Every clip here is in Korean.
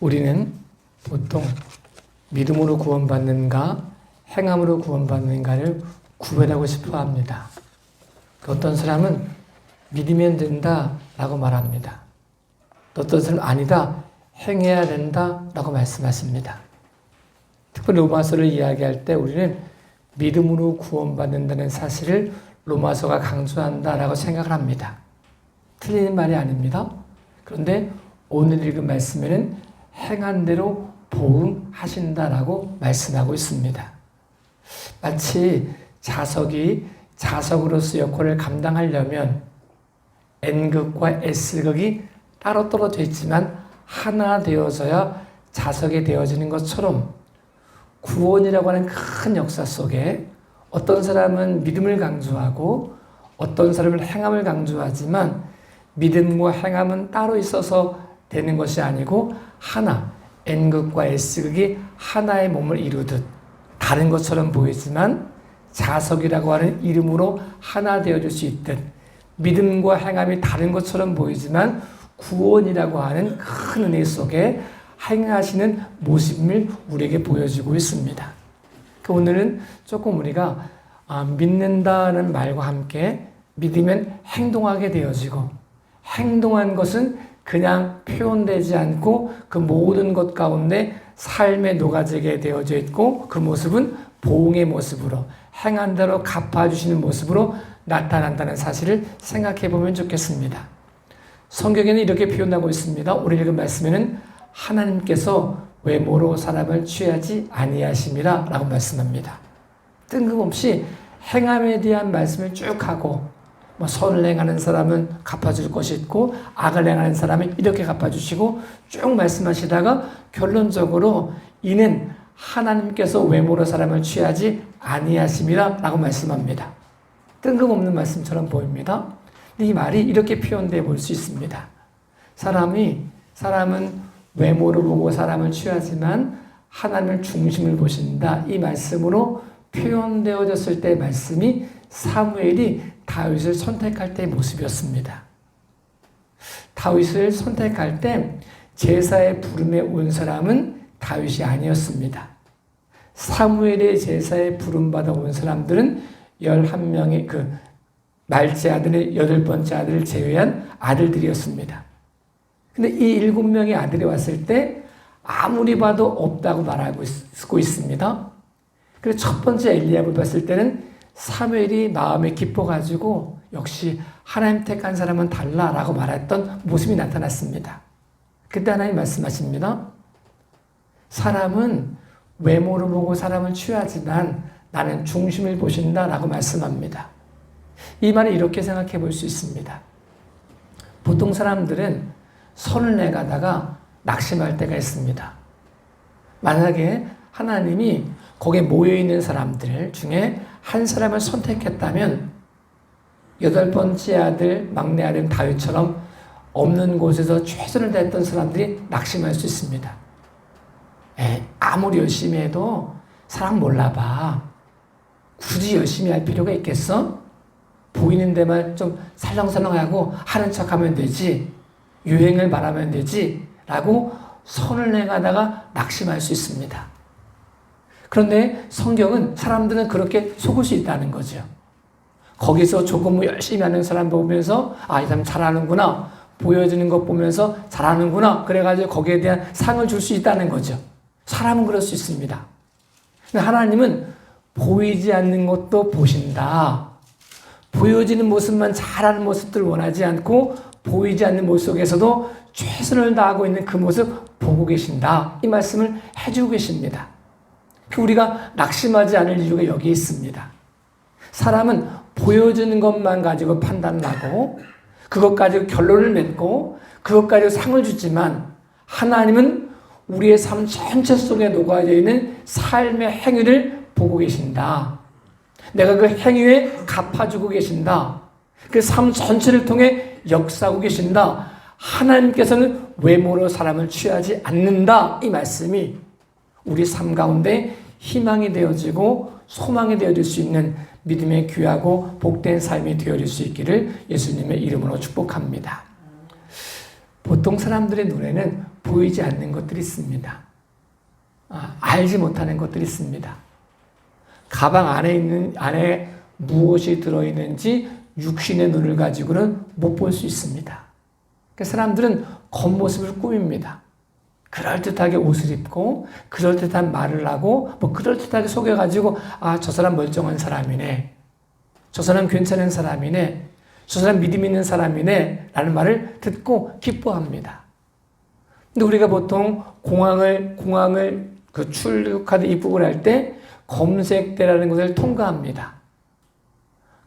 우리는 보통 믿음으로 구원받는가 행함으로 구원받는가를 구별하고 싶어 합니다. 어떤 사람은 믿으면 된다 라고 말합니다. 어떤 사람은 아니다, 행해야 된다 라고 말씀하십니다. 특별히 로마서를 이야기할 때 우리는 믿음으로 구원받는다는 사실을 로마서가 강조한다 라고 생각을 합니다. 틀린 말이 아닙니다. 그런데 오늘 읽은 말씀에는 행한 대로 보응하신다라고 말씀하고 있습니다. 마치 자석이 자석으로서 역할을 감당하려면 N극과 S극이 따로 떨어져 있지만 하나 되어서야 자석이 되어지는 것처럼 구원이라고 하는 큰 역사 속에 어떤 사람은 믿음을 강조하고 어떤 사람은 행함을 강조하지만 믿음과 행함은 따로 있어서 되는 것이 아니고 하나, N극과 S극이 하나의 몸을 이루듯 다른 것처럼 보이지만 자석이라고 하는 이름으로 하나 되어질 수 있듯 믿음과 행함이 다른 것처럼 보이지만 구원이라고 하는 큰 은혜 속에 행하시는 모습을 우리에게 보여주고 있습니다. 오늘은 조금 우리가 믿는다는 말과 함께 믿으면 행동하게 되어지고 행동한 것은 그냥 표현되지 않고 그 모든 것 가운데 삶에 녹아지게 되어져 있고 그 모습은 보응의 모습으로 행한 대로 갚아주시는 모습으로 나타난다는 사실을 생각해 보면 좋겠습니다. 성경에는 이렇게 표현하고 있습니다. 오늘 읽은 말씀에는 하나님께서 외모로 사람을 취하지 아니하심이라 라고 말씀합니다. 뜬금없이 행함에 대한 말씀을 쭉 하고 선을 행하는 사람은 갚아줄 것이 있고 악을 행하는 사람은 이렇게 갚아주시고 쭉 말씀하시다가 결론적으로 이는 하나님께서 외모로 사람을 취하지 아니하심이라 라고 말씀합니다. 뜬금없는 말씀처럼 보입니다. 근데 이 말이 이렇게 표현되어 볼 수 있습니다. 사람은 외모를 보고 사람을 취하지만 하나님을 중심을 보신다. 이 말씀으로 표현되어졌을 때의 말씀이 사무엘이 다윗을 선택할 때의 모습이었습니다. 다윗을 선택할 때 제사의 부름에 온 사람은 다윗이 아니었습니다. 사무엘의 제사에 부름받아 온 사람들은 11명의 그 말째 아들의 8번째 아들을 제외한 아들들이었습니다. 근데 이 7명의 아들이 왔을 때 아무리 봐도 없다고 말하고 있습니다. 그래서 첫 번째 엘리압을 봤을 때는 사무엘이 마음에 기뻐가지고 역시 하나님 택한 사람은 달라라고 말했던 모습이 나타났습니다. 그때 하나님 말씀하십니다. 사람은 외모를 보고 사람을 취하지만 나는 중심을 보신다라고 말씀합니다. 이 말을 이렇게 생각해 볼 수 있습니다. 보통 사람들은 선을 내가다가 낙심할 때가 있습니다. 만약에 하나님이 거기에 모여있는 사람들 중에 한 사람을 선택했다면 8번째 아들, 막내 아들 다윗처럼 없는 곳에서 최선을 다했던 사람들이 낙심할 수 있습니다. 아무리 열심히 해도 사람 몰라봐. 굳이 열심히 할 필요가 있겠어? 보이는 데만 좀 살렁살렁하고 하는 척하면 되지. 유행을 말하면 되지. 라고 선을 내가다가 낙심할 수 있습니다. 그런데 성경은 사람들은 그렇게 속을 수 있다는 거죠. 거기서 조금 열심히 하는 사람 보면서 이 사람 잘하는구나. 보여지는 것 보면서 잘하는구나. 그래가지고 거기에 대한 상을 줄 수 있다는 거죠. 사람은 그럴 수 있습니다. 근데 하나님은 보이지 않는 것도 보신다. 보여지는 모습만 잘하는 모습들을 원하지 않고 보이지 않는 모습 속에서도 최선을 다하고 있는 그 모습 보고 계신다. 이 말씀을 해주고 계십니다. 우리가 낙심하지 않을 이유가 여기에 있습니다. 사람은 보여지는 것만 가지고 판단을 하고 그것 가지고 결론을 맺고 그것 가지고 상을 주지만 하나님은 우리의 삶 전체 속에 녹아져 있는 삶의 행위를 보고 계신다. 내가 그 행위에 갚아주고 계신다. 그 삶 전체를 통해 역사하고 계신다. 하나님께서는 외모로 사람을 취하지 않는다. 이 말씀이 우리 삶 가운데 희망이 되어지고 소망이 되어질 수 있는 믿음의 귀하고 복된 삶이 되어질 수 있기를 예수님의 이름으로 축복합니다. 보통 사람들의 눈에는 보이지 않는 것들이 있습니다. 알지 못하는 것들이 있습니다. 가방 안에 무엇이 들어있는지 육신의 눈을 가지고는 못 볼 수 있습니다. 사람들은 겉모습을 꾸밉니다. 그럴듯하게 옷을 입고 그럴듯한 말을 하고 그럴듯하게 속여가지고 저 사람 멀쩡한 사람이네, 저 사람 괜찮은 사람이네, 저 사람 믿음 있는 사람이네 라는 말을 듣고 기뻐합니다. 근데 우리가 보통 공항을 그 출국카드 입국을 할 때 검색대라는 것을 통과합니다.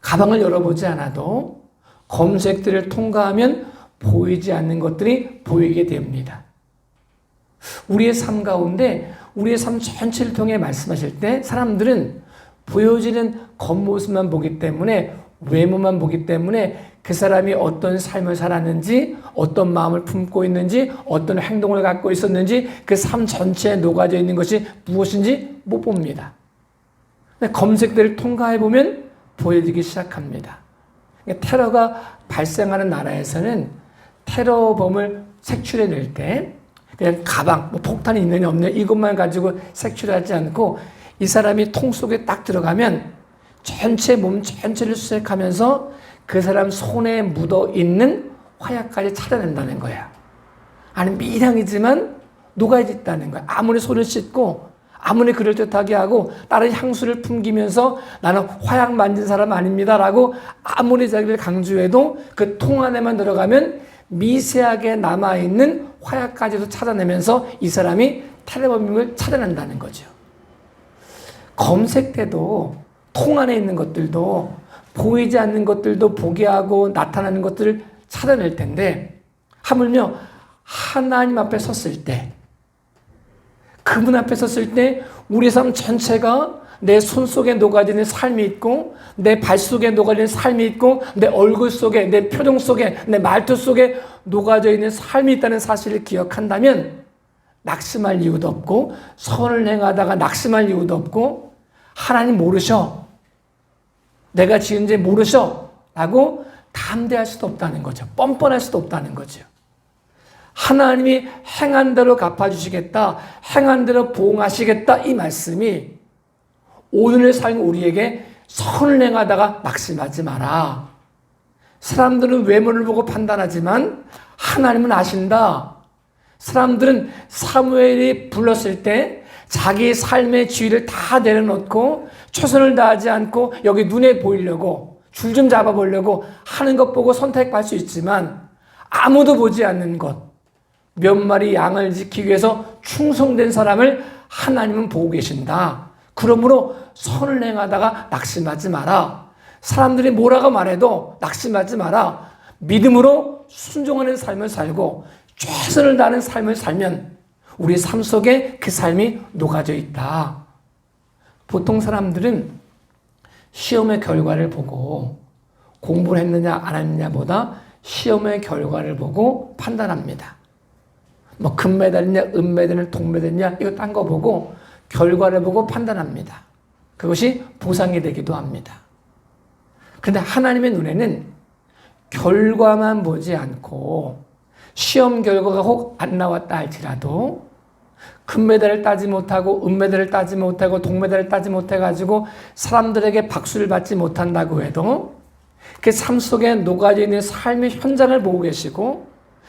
가방을 열어보지 않아도 검색대를 통과하면 보이지 않는 것들이 보이게 됩니다. 우리의 삶 가운데 우리의 삶 전체를 통해 말씀하실 때 사람들은 보여지는 겉모습만 보기 때문에, 외모만 보기 때문에 그 사람이 어떤 삶을 살았는지, 어떤 마음을 품고 있는지, 어떤 행동을 갖고 있었는지 그 삶 전체에 녹아져 있는 것이 무엇인지 못 봅니다. 검색대를 통과해보면 보여지기 시작합니다. 테러가 발생하는 나라에서는 테러범을 색출해낼 때 그냥 가방, 폭탄이 있느냐 없느냐 이것만 가지고 색출하지 않고 이 사람이 통 속에 딱 들어가면 전체 몸 전체를 수색하면서 그 사람 손에 묻어있는 화약까지 찾아낸다는 거야. 아니 미량이지만 녹아있다는 거야. 아무리 손을 씻고 아무리 그럴듯하게 하고 다른 향수를 풍기면서 나는 화약 만진 사람 아닙니다라고 아무리 자기를 강조해도 그 통 안에만 들어가면 미세하게 남아있는 화약까지도 찾아내면서 이 사람이 테러범임을 찾아낸다는 거죠. 검색대도 통 안에 있는 것들도 보이지 않는 것들도 보게 하고 나타나는 것들을 찾아낼 텐데 하물며 하나님 앞에 섰을 때, 그분 앞에 섰을 때 우리 삶 전체가 내 손 속에 녹아지는 삶이 있고 내 발 속에 녹아지는 삶이 있고 내 얼굴 속에, 내 표정 속에, 내 말투 속에 녹아져 있는 삶이 있다는 사실을 기억한다면 낙심할 이유도 없고 선을 행하다가 낙심할 이유도 없고 하나님 모르셔, 내가 지은 죄 모르셔 라고 담대할 수도 없다는 거죠. 뻔뻔할 수도 없다는 거죠. 하나님이 행한 대로 갚아주시겠다, 행한 대로 보응하시겠다 이 말씀이 오늘의 삶 우리에게 선을 행하다가 낙심하지 마라. 사람들은 외모를 보고 판단하지만 하나님은 아신다. 사람들은 사무엘이 불렀을 때 자기 삶의 지위를 다 내려놓고 최선을 다하지 않고 여기 눈에 보이려고 줄 좀 잡아보려고 하는 것 보고 선택할 수 있지만 아무도 보지 않는 것, 몇 마리 양을 지키기 위해서 충성된 사람을 하나님은 보고 계신다. 그러므로 선을 행하다가 낙심하지 마라. 사람들이 뭐라고 말해도 낙심하지 마라. 믿음으로 순종하는 삶을 살고 최선을 다하는 삶을 살면 우리 삶 속에 그 삶이 녹아져 있다. 보통 사람들은 시험의 결과를 보고 공부를 했느냐 안 했느냐보다 시험의 결과를 보고 판단합니다. 금메달이냐 은메달이냐 동메달이냐 이거 딴 거 보고 결과를 보고 판단합니다. 그것이 보상이 되기도 합니다. 그런데 하나님의 눈에는 결과만 보지 않고 시험 결과가 혹 안 나왔다 할지라도 금메달을 따지 못하고 은메달을 따지 못하고 동메달을 따지 못해가지고 사람들에게 박수를 받지 못한다고 해도 그 삶 속에 녹아져 있는 삶의 현장을 보고 계시고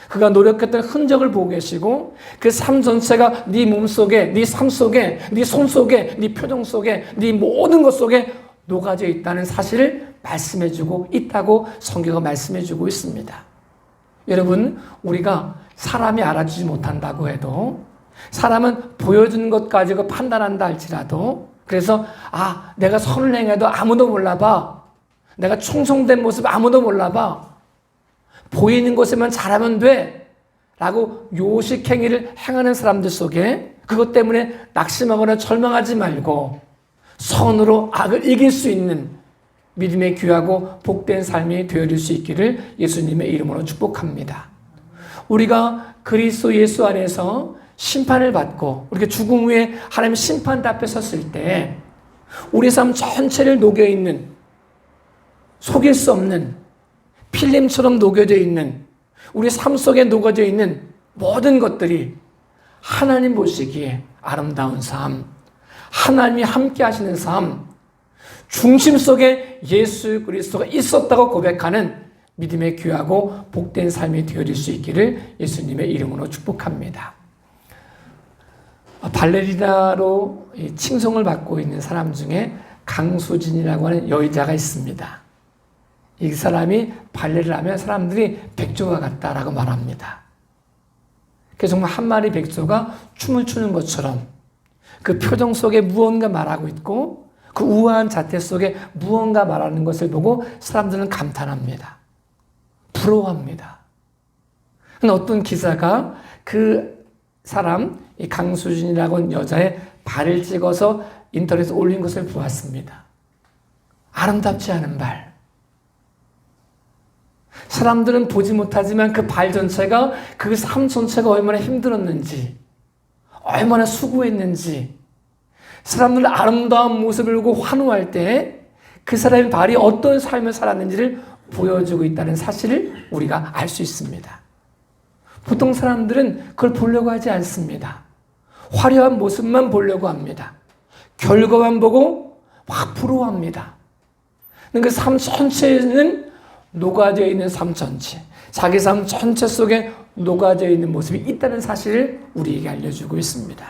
그가 노력했던 흔적을 보고 계시고 그 삶 전체가 네 몸속에, 네 삶 속에, 네 손 속에, 네 표정 속에, 네 모든 것 속에 녹아져 있다는 사실을 말씀해주고 있다고 성경가 말씀해주고 있습니다. 여러분, 우리가 사람이 알아주지 못한다고 해도 사람은 보여주는 것 가지고 판단한다 할지라도 그래서 내가 선을 행해도 아무도 몰라봐. 내가 충성된 모습 아무도 몰라봐. 보이는 것에만 잘하면 돼 라고 요식행위를 행하는 사람들 속에 그것 때문에 낙심하거나 절망하지 말고 선으로 악을 이길 수 있는 믿음의 귀하고 복된 삶이 되어질 수 있기를 예수님의 이름으로 축복합니다. 우리가 그리스도 예수 안에서 심판을 받고 우리가 죽음 후에 하나님의 심판대 앞에 섰을 때 우리 삶 전체를 녹여있는 속일 수 없는 필름처럼 녹여져 있는 우리 삶 속에 녹아져 있는 모든 것들이 하나님 보시기에 아름다운 삶, 하나님이 함께 하시는 삶, 중심 속에 예수 그리스도가 있었다고 고백하는 믿음의 귀하고 복된 삶이 되어질 수 있기를 예수님의 이름으로 축복합니다. 발레리나로 칭송을 받고 있는 사람 중에 강수진이라고 하는 여자가 있습니다. 이 사람이 발레를 하면 사람들이 백조와 같다라고 말합니다. 그래서 정말 한 마리 백조가 춤을 추는 것처럼 그 표정 속에 무언가 말하고 있고 그 우아한 자태 속에 무언가 말하는 것을 보고 사람들은 감탄합니다. 부러워합니다. 근데 어떤 기자가 그 사람, 이 강수진이라고 하는 여자의 발을 찍어서 인터넷에 올린 것을 보았습니다. 아름답지 않은 발. 사람들은 보지 못하지만 그 발 전체가, 그 삶 전체가 얼마나 힘들었는지, 얼마나 수고했는지, 사람들 아름다운 모습을 보고 환호할 때 그 사람의 발이 어떤 삶을 살았는지를 보여주고 있다는 사실을 우리가 알 수 있습니다. 보통 사람들은 그걸 보려고 하지 않습니다. 화려한 모습만 보려고 합니다. 결과만 보고 막 부러워합니다. 그 삶 전체는 녹아져 있는 삶 전체, 자기 삶 전체 속에 녹아져 있는 모습이 있다는 사실을 우리에게 알려주고 있습니다.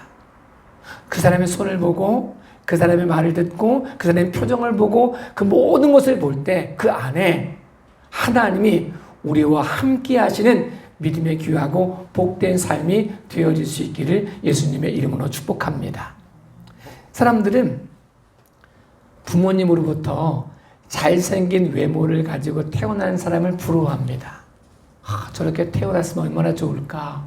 그 사람의 손을 보고, 그 사람의 말을 듣고, 그 사람의 표정을 보고, 그 모든 것을 볼 때 그 안에 하나님이 우리와 함께 하시는 믿음의 귀하고 복된 삶이 되어질 수 있기를 예수님의 이름으로 축복합니다. 사람들은 부모님으로부터 잘생긴 외모를 가지고 태어난 사람을 부러워합니다. 저렇게 태어났으면 얼마나 좋을까.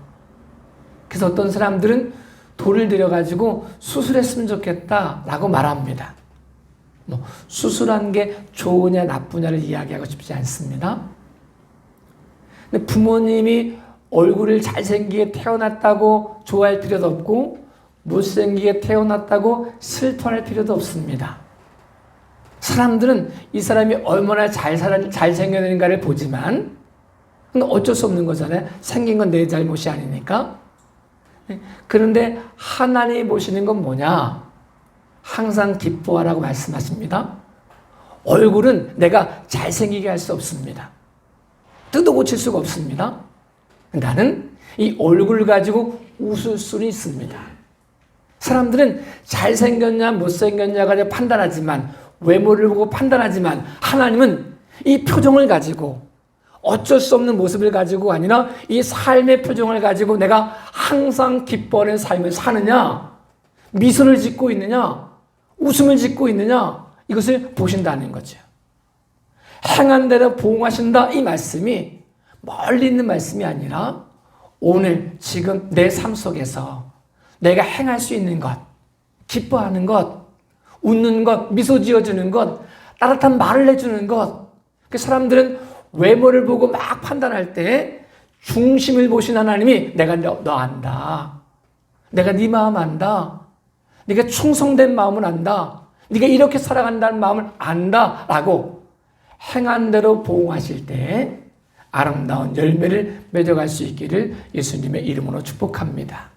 그래서 어떤 사람들은 돈을 들여가지고 수술했으면 좋겠다라고 말합니다. 수술한 게 좋으냐 나쁘냐를 이야기하고 싶지 않습니다. 근데 부모님이 얼굴을 잘생기게 태어났다고 좋아할 필요도 없고 못생기게 태어났다고 슬퍼할 필요도 없습니다. 사람들은 이 사람이 얼마나 잘생겼는가를 보지만 근데 어쩔 수 없는 거잖아요. 생긴 건 내 잘못이 아니니까. 그런데 하나님이 보시는 건 뭐냐? 항상 기뻐하라고 말씀하십니다. 얼굴은 내가 잘생기게 할 수 없습니다. 뜯어 고칠 수가 없습니다. 나는 이 얼굴 가지고 웃을 수는 있습니다. 사람들은 잘생겼냐 못생겼냐 가지고 판단하지만, 외모를 보고 판단하지만, 하나님은 이 표정을 가지고, 어쩔 수 없는 모습을 가지고 아니라 이 삶의 표정을 가지고 내가 항상 기뻐하는 삶을 사느냐, 미소를 짓고 있느냐, 웃음을 짓고 있느냐, 이것을 보신다는 거죠. 행한 대로 보응하신다, 이 말씀이 멀리 있는 말씀이 아니라 오늘 지금 내 삶 속에서 내가 행할 수 있는 것, 기뻐하는 것, 웃는 것, 미소 지어주는 것, 따뜻한 말을 해주는 것. 그 사람들은 외모를 보고 막 판단할 때 중심을 보신 하나님이 내가 너 안다. 내가 네 마음 안다. 네가 충성된 마음을 안다. 네가 이렇게 살아간다는 마음을 안다. 라고 행한 대로 보응하실 때 아름다운 열매를 맺어갈 수 있기를 예수님의 이름으로 축복합니다.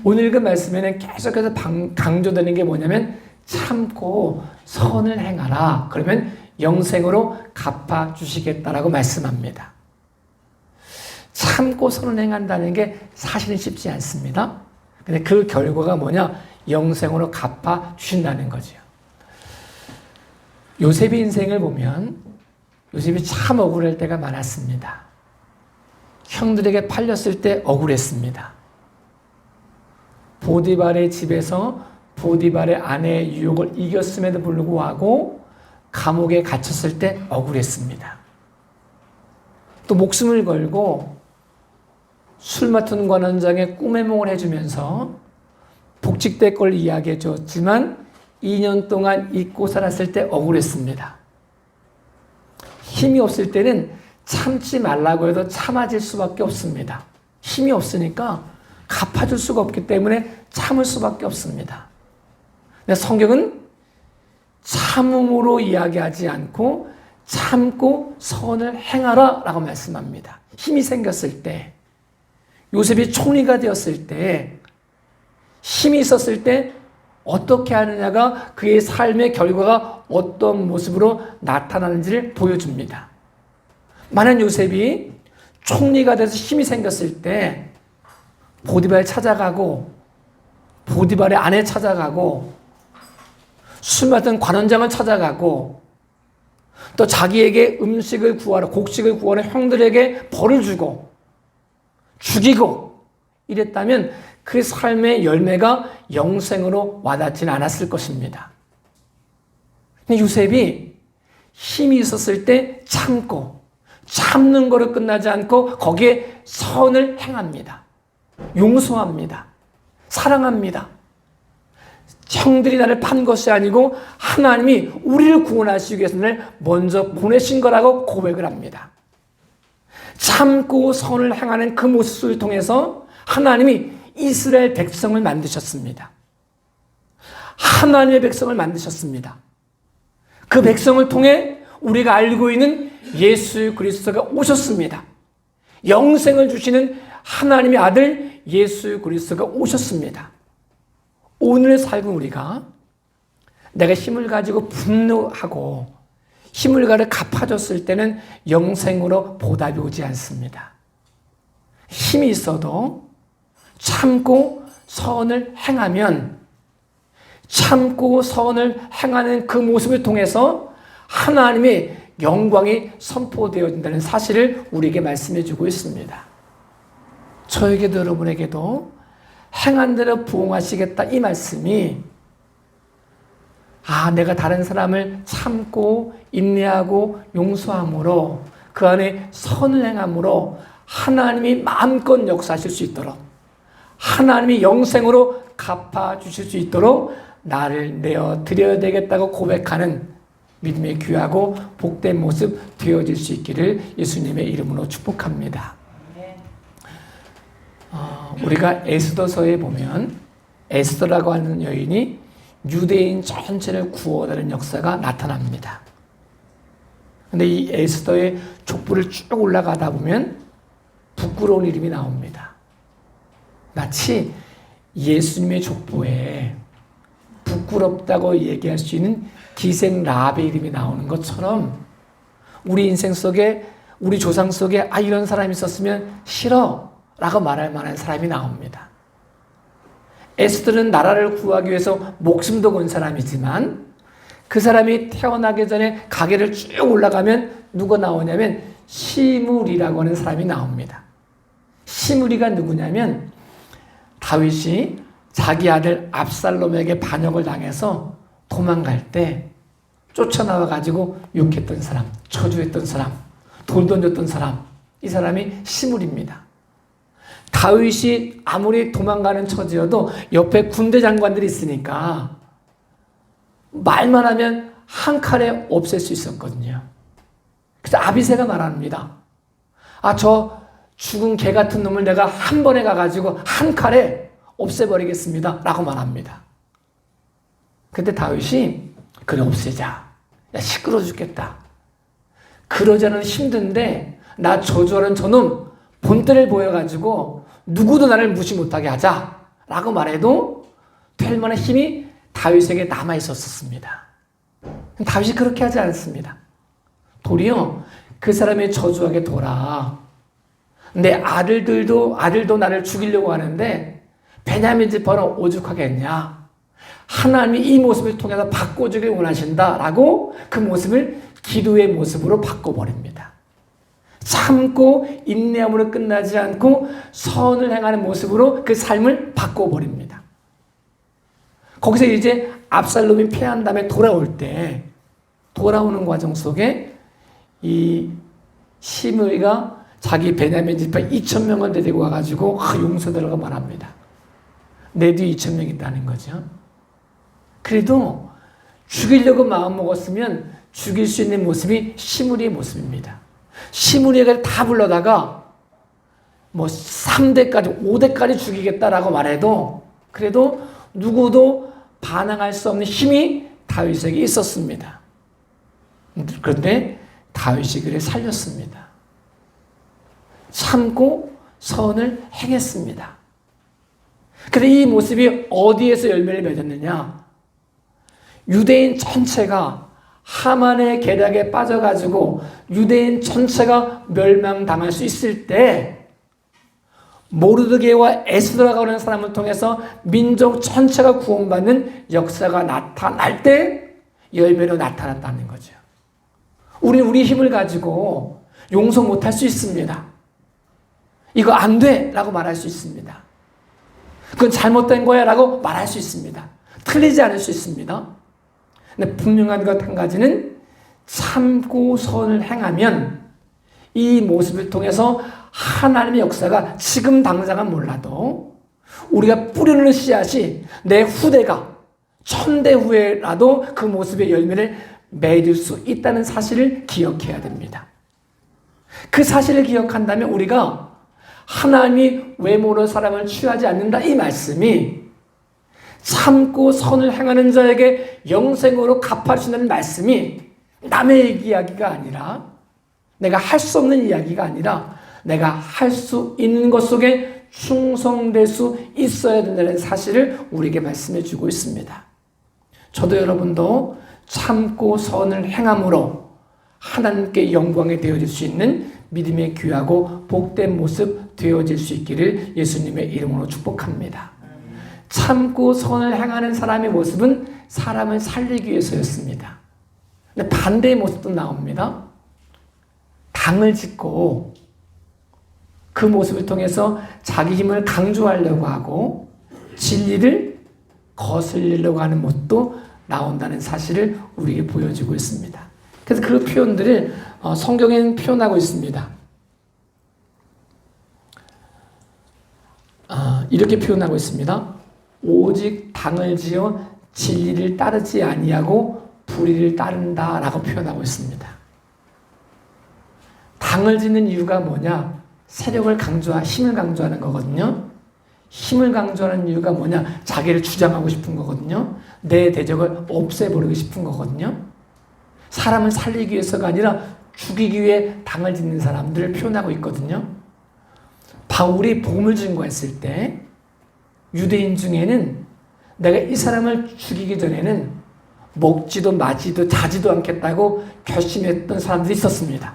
오늘 그 말씀에는 계속해서 강조되는 게 뭐냐면 참고 선을 행하라. 그러면 영생으로 갚아주시겠다라고 말씀합니다. 참고 선을 행한다는 게 사실은 쉽지 않습니다. 근데 그 결과가 뭐냐? 영생으로 갚아주신다는 거죠. 요셉의 인생을 보면 요셉이 참 억울할 때가 많았습니다. 형들에게 팔렸을 때 억울했습니다. 보디발의 집에서 보디발의 아내의 유혹을 이겼음에도 불구하고 감옥에 갇혔을 때 억울했습니다. 또 목숨을 걸고 술 맡은 관원장의 꿈의 몽을 해주면서 복직될 걸 이야기해 줬지만 2년 동안 잊고 살았을 때 억울했습니다. 힘이 없을 때는 참지 말라고 해도 참아질 수밖에 없습니다. 힘이 없으니까 갚아줄 수가 없기 때문에 참을 수밖에 없습니다. 근데 성경은 참음으로 이야기하지 않고 참고 선을 행하라 라고 말씀합니다. 힘이 생겼을 때 요셉이 총리가 되었을 때, 힘이 있었을 때 어떻게 하느냐가 그의 삶의 결과가 어떤 모습으로 나타나는지를 보여줍니다. 만약 요셉이 총리가 돼서 힘이 생겼을 때 보디발을 찾아가고 보디발의 아내 찾아가고 술 맡은 관원장을 찾아가고 또 자기에게 음식을 구하러 곡식을 구하러 형들에게 벌을 주고 죽이고 이랬다면 그 삶의 열매가 영생으로 와닿지는 않았을 것입니다. 근데 요셉이 힘이 있었을 때 참는 거로 끝나지 않고 거기에 선을 행합니다. 용서합니다. 사랑합니다. 형들이 나를 판 것이 아니고 하나님이 우리를 구원하시기 위해서 나를 먼저 보내신 거라고 고백을 합니다. 참고 선을 행하는 그 모습을 통해서 하나님이 이스라엘 백성을 만드셨습니다. 하나님의 백성을 만드셨습니다. 그 백성을 통해 우리가 알고 있는 예수 그리스도가 오셨습니다. 영생을 주시는 하나님의 아들 예수 그리스도가 오셨습니다. 오늘 삶은 우리가 내가 힘을 가지고 분노하고 힘을 가지고 갚아줬을 때는 영생으로 보답이 오지 않습니다. 힘이 있어도 참고 선을 행하면 참고 선을 행하는 그 모습을 통해서 하나님의 영광이 선포되어진다는 사실을 우리에게 말씀해 주고 있습니다. 저에게도 여러분에게도 행한 대로 부응하시겠다 이 말씀이 내가 다른 사람을 참고 인내하고 용서함으로 그 안에 선을 행함으로 하나님이 마음껏 역사하실 수 있도록 하나님이 영생으로 갚아주실 수 있도록 나를 내어드려야 되겠다고 고백하는 믿음의 귀하고 복된 모습 되어질 수 있기를 예수님의 이름으로 축복합니다. 우리가 에스더서에 보면 에스더라고 하는 여인이 유대인 전체를 구원하는 역사가 나타납니다. 근데 이 에스더의 족보를 쭉 올라가다 보면 부끄러운 이름이 나옵니다. 마치 예수님의 족보에 부끄럽다고 얘기할 수 있는 기생 라합의 이름이 나오는 것처럼 우리 인생 속에 우리 조상 속에 이런 사람이 있었으면 싫어 라고 말할 만한 사람이 나옵니다. 에스더는 나라를 구하기 위해서 목숨도 건 사람이지만 그 사람이 태어나기 전에 가계를 쭉 올라가면 누가 나오냐면 시므리라고 하는 사람이 나옵니다. 시므리가 누구냐면 다윗이 자기 아들 압살롬에게 반역을 당해서 도망갈 때 쫓아나와가지고 욕했던 사람, 저주했던 사람, 돌 던졌던 사람, 이 사람이 시므리입니다. 다윗이 아무리 도망가는 처지여도 옆에 군대 장관들이 있으니까 말만 하면 한 칼에 없앨 수 있었거든요. 그래서 아비새가 말합니다. 저 죽은 개 같은 놈을 내가 한 번에 가가지고 한 칼에 없애버리겠습니다 라고 말합니다. 근데 다윗이 그래 없애자. 시끄러워 죽겠다. 그러자는 힘든데 나 저주하는 저놈 본때를 보여가지고 누구도 나를 무시 못하게 하자 라고 말해도 될 만한 힘이 다윗에게 남아있었습니다. 다윗이 그렇게 하지 않습니다. 도리어 그 사람의 저주하게 둬라. 내 아들도 나를 죽이려고 하는데 베냐민 지파는 오죽하겠냐. 하나님이 이 모습을 통해서 바꿔주길 원하신다라고 그 모습을 기도의 모습으로 바꿔버립니다. 참고 인내함으로 끝나지 않고 선을 행하는 모습으로 그 삶을 바꿔버립니다. 거기서 이제 압살롬이 패한 다음에 돌아오는 과정 속에 이 시므리가 자기 베냐민 지파 2,000명을 데리고 와가지고 용서되라고 말합니다. 내 뒤에 2,000명 있다는 거죠. 그래도 죽이려고 마음먹었으면 죽일 수 있는 모습이 시므리의 모습입니다. 시므리가 다 불러다가 3대까지 5대까지 죽이겠다라고 말해도 그래도 누구도 반항할 수 없는 힘이 다윗에게 있었습니다. 그런데 다윗이 그를 살렸습니다. 참고 선을 행했습니다. 그런데 이 모습이 어디에서 열매를 맺었느냐? 유대인 전체가 하만의 계략에 빠져가지고 유대인 전체가 멸망당할 수 있을 때 모르드게와 에스더라고 하는 사람을 통해서 민족 전체가 구원받는 역사가 나타날 때 열매로 나타났다는 거죠. 우리는 우리 힘을 가지고 용서 못할 수 있습니다. 이거 안 돼! 라고 말할 수 있습니다. 그건 잘못된 거야! 라고 말할 수 있습니다. 틀리지 않을 수 있습니다. 근데 분명한 것 한 가지는 참고 선을 행하면 이 모습을 통해서 하나님의 역사가 지금 당장은 몰라도 우리가 뿌리는 씨앗이 내 후대가 1000대 후에라도 그 모습의 열매를 맺을 수 있다는 사실을 기억해야 됩니다. 그 사실을 기억한다면 우리가 하나님이 외모로 사람을 취하지 않는다 이 말씀이 참고 선을 행하는 자에게 영생으로 갚아주는 말씀이 남의 이야기가 아니라 내가 할 수 없는 이야기가 아니라 내가 할 수 있는 것 속에 충성될 수 있어야 된다는 사실을 우리에게 말씀해 주고 있습니다. 저도 여러분도 참고 선을 행함으로 하나님께 영광이 되어질 수 있는 믿음의 귀하고 복된 모습 되어질 수 있기를 예수님의 이름으로 축복합니다. 참고 선을 행하는 사람의 모습은 사람을 살리기 위해서였습니다. 근데 반대의 모습도 나옵니다. 당을 짓고 그 모습을 통해서 자기 힘을 강조하려고 하고 진리를 거슬리려고 하는 모습도 나온다는 사실을 우리에게 보여주고 있습니다. 그래서 그 표현들을 성경에는 표현하고 있습니다. 이렇게 표현하고 있습니다. 오직 당을 지어 진리를 따르지 아니하고 불의를 따른다라고 표현하고 있습니다. 당을 짓는 이유가 뭐냐? 세력을 힘을 강조하는 거거든요. 힘을 강조하는 이유가 뭐냐? 자기를 주장하고 싶은 거거든요. 내 대적을 없애버리고 싶은 거거든요. 사람을 살리기 위해서가 아니라 죽이기 위해 당을 짓는 사람들을 표현하고 있거든요. 바울이 복음을 증거했을 때 유대인 중에는 내가 이 사람을 죽이기 전에는 먹지도 마지도 자지도 않겠다고 결심했던 사람들이 있었습니다.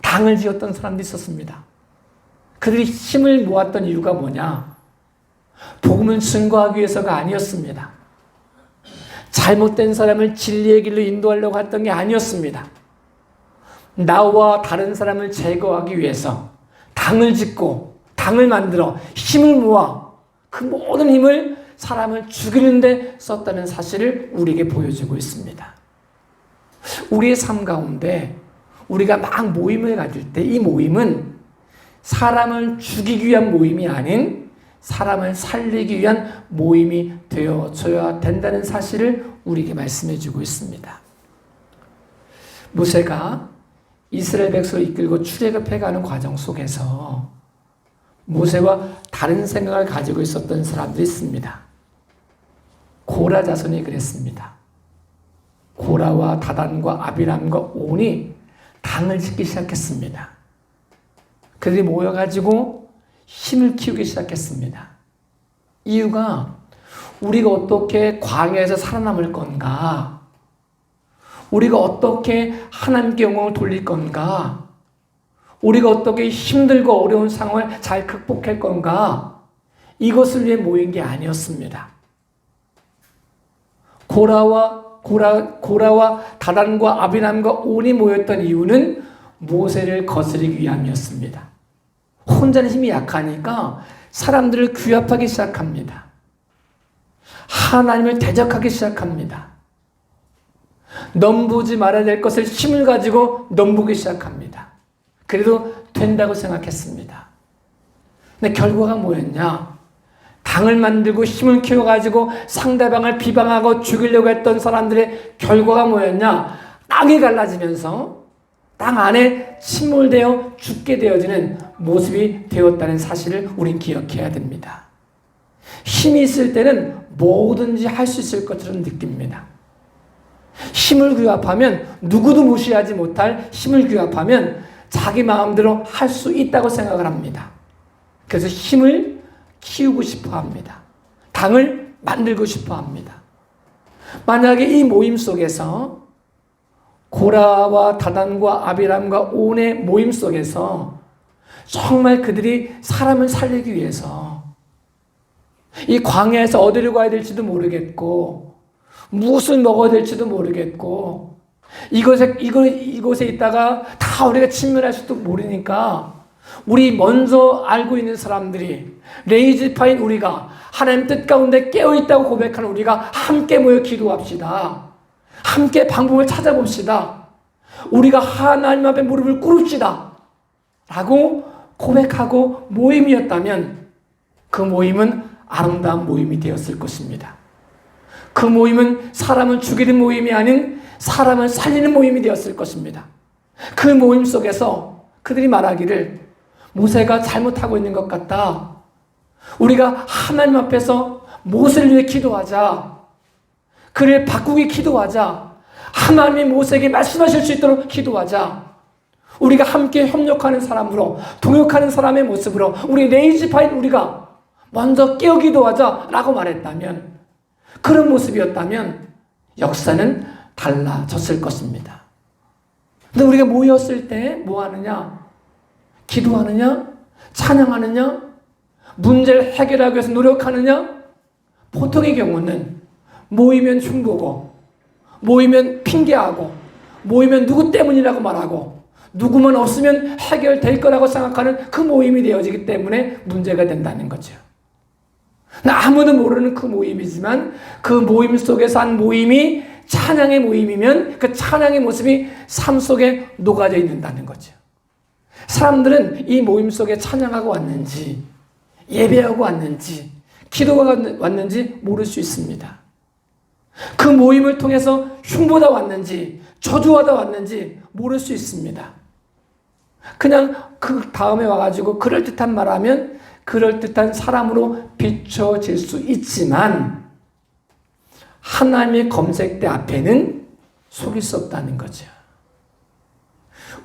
당을 지었던 사람들이 있었습니다. 그들이 힘을 모았던 이유가 뭐냐? 복음을 증거하기 위해서가 아니었습니다. 잘못된 사람을 진리의 길로 인도하려고 했던 게 아니었습니다. 나와 다른 사람을 제거하기 위해서 당을 짓고 당을 만들어 힘을 모아 그 모든 힘을 사람을 죽이는 데 썼다는 사실을 우리에게 보여주고 있습니다. 우리의 삶 가운데 우리가 막 모임을 가질 때 이 모임은 사람을 죽이기 위한 모임이 아닌 사람을 살리기 위한 모임이 되어줘야 된다는 사실을 우리에게 말씀해 주고 있습니다. 모세가 이스라엘 백성을 이끌고 출애굽해 가는 과정 속에서 모세와 다른 생각을 가지고 있었던 사람들이 있습니다. 고라 자손이 그랬습니다. 고라와 다단과 아비람과 온이 당을 짓기 시작했습니다. 그들이 모여가지고 힘을 키우기 시작했습니다. 이유가 우리가 어떻게 광야에서 살아남을 건가? 우리가 어떻게 하나님께 영광을 돌릴 건가? 우리가 어떻게 힘들고 어려운 상황을 잘 극복할 건가? 이것을 위해 모인 게 아니었습니다. 고라와 다단과 아비람과 온이 모였던 이유는 모세를 거스르기 위함이었습니다. 혼자는 힘이 약하니까 사람들을 규합하기 시작합니다. 하나님을 대적하기 시작합니다. 넘보지 말아야 될 것을 힘을 가지고 넘보기 시작합니다. 그래도 된다고 생각했습니다. 근데 결과가 뭐였냐? 당을 만들고 힘을 키워가지고 상대방을 비방하고 죽이려고 했던 사람들의 결과가 뭐였냐? 땅이 갈라지면서 땅 안에 침몰되어 죽게 되어지는 모습이 되었다는 사실을 우린 기억해야 됩니다. 힘이 있을 때는 뭐든지 할 수 있을 것처럼 느낍니다. 힘을 규합하면 누구도 무시하지 못할 힘을 규합하면 자기 마음대로 할 수 있다고 생각을 합니다. 그래서 힘을 키우고 싶어 합니다. 당을 만들고 싶어 합니다. 만약에 이 모임 속에서 고라와 다단과 아비람과 온의 모임 속에서 정말 그들이 사람을 살리기 위해서 이 광야에서 어디로 가야 될지도 모르겠고 무엇을 먹어야 될지도 모르겠고 이곳에 있다가 다 우리가 침멸할지도 모르니까 우리 먼저 알고 있는 사람들이 레이지파인 우리가 하나님 뜻 가운데 깨어있다고 고백하는 우리가 함께 모여 기도합시다. 함께 방법을 찾아봅시다. 우리가 하나님 앞에 무릎을 꿇읍시다. 라고 고백하고 모임이었다면 그 모임은 아름다운 모임이 되었을 것입니다. 그 모임은 사람을 죽이는 모임이 아닌 사람을 살리는 모임이 되었을 것입니다. 그 모임 속에서 그들이 말하기를 모세가 잘못하고 있는 것 같다. 우리가 하나님 앞에서 모세를 위해 기도하자. 그를 바꾸기 기도하자. 하나님이 모세에게 말씀하실 수 있도록 기도하자. 우리가 함께 협력하는 사람으로 동역하는 사람의 모습으로 우리 레이지파인 우리가 먼저 깨어 기도하자 라고 말했다면 그런 모습이었다면 역사는 달라졌을 것입니다. 근데 우리가 모였을 때 뭐 하느냐? 기도하느냐? 찬양하느냐? 문제를 해결하기 위해서 노력하느냐? 보통의 경우는 모이면 흉보고 모이면 핑계하고 모이면 누구 때문이라고 말하고 누구만 없으면 해결될 거라고 생각하는 그 모임이 되어지기 때문에 문제가 된다는 거죠. 아무도 모르는 그 모임이지만 그 모임 속에서 한 모임이 찬양의 모임이면 그 찬양의 모습이 삶 속에 녹아져 있는다는 거죠. 사람들은 이 모임 속에 찬양하고 왔는지 예배하고 왔는지 기도가 왔는지 모를 수 있습니다. 그 모임을 통해서 흉보다 왔는지 저주하다 왔는지 모를 수 있습니다. 그냥 그 다음에 와가지고 그럴듯한 말하면 그럴듯한 사람으로 비춰질 수 있지만 하나님의 검색대 앞에는 속일 수 없다는 거죠.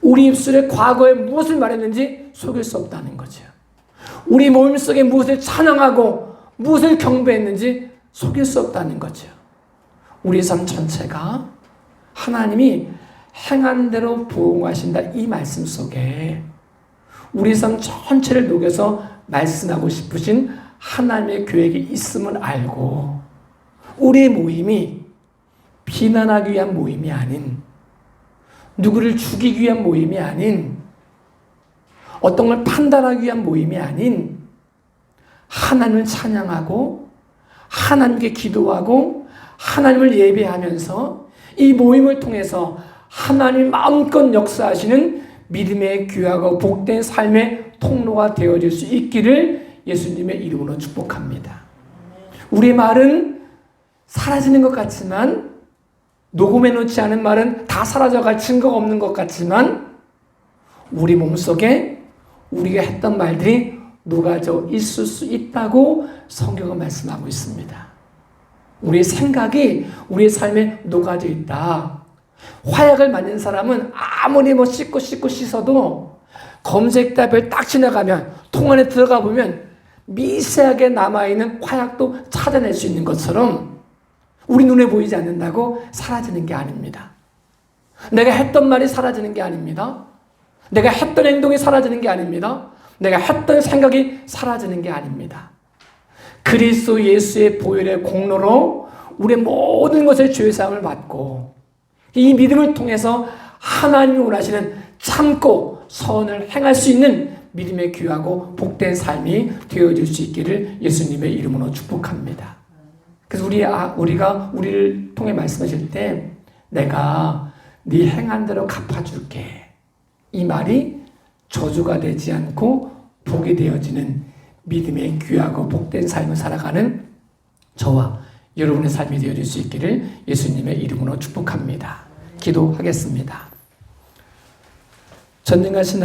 우리 입술에 과거에 무엇을 말했는지 속일 수 없다는 거죠. 우리 모임 속에 무엇을 찬양하고 무엇을 경배했는지 속일 수 없다는 거죠. 우리 삶 전체가 하나님이 행한 대로 부응하신다 이 말씀 속에 우리 삶 전체를 녹여서 말씀하고 싶으신 하나님의 계획이 있음을 알고 우리의 모임이 비난하기 위한 모임이 아닌 누구를 죽이기 위한 모임이 아닌 어떤 걸 판단하기 위한 모임이 아닌 하나님을 찬양하고 하나님께 기도하고 하나님을 예배하면서 이 모임을 통해서 하나님 마음껏 역사하시는 믿음의 귀하고 복된 삶의 통로가 되어질 수 있기를 예수님의 이름으로 축복합니다. 우리의 말은 사라지는 것 같지만 녹음해 놓지 않은 말은 다 사라져갈 증거가 없는 것 같지만 우리 몸속에 우리가 했던 말들이 녹아져 있을 수 있다고 성경은 말씀하고 있습니다. 우리의 생각이 우리의 삶에 녹아져 있다. 화약을 만든 사람은 아무리 씻고 씻어도 검색답을 딱 지나가면 통 안에 들어가 보면 미세하게 남아있는 화약도 찾아낼 수 있는 것처럼 우리 눈에 보이지 않는다고 사라지는 게 아닙니다. 내가 했던 말이 사라지는 게 아닙니다. 내가 했던 행동이 사라지는 게 아닙니다. 내가 했던 생각이 사라지는 게 아닙니다. 그리스도 예수의 보혈의 공로로 우리의 모든 것의 죄사함을 받고 이 믿음을 통해서 하나님이 원하시는 참고 선을 행할 수 있는 믿음의 귀하고 복된 삶이 되어질 수 있기를 예수님의 이름으로 축복합니다. 그래서 우리가 우리를 통해 말씀하실 때 내가 네 행한 대로 갚아줄게. 이 말이 저주가 되지 않고 복이 되어지는 믿음의 귀하고 복된 삶을 살아가는 저와 여러분의 삶이 되어질 수 있기를 예수님의 이름으로 축복합니다. 기도하겠습니다. 전능하신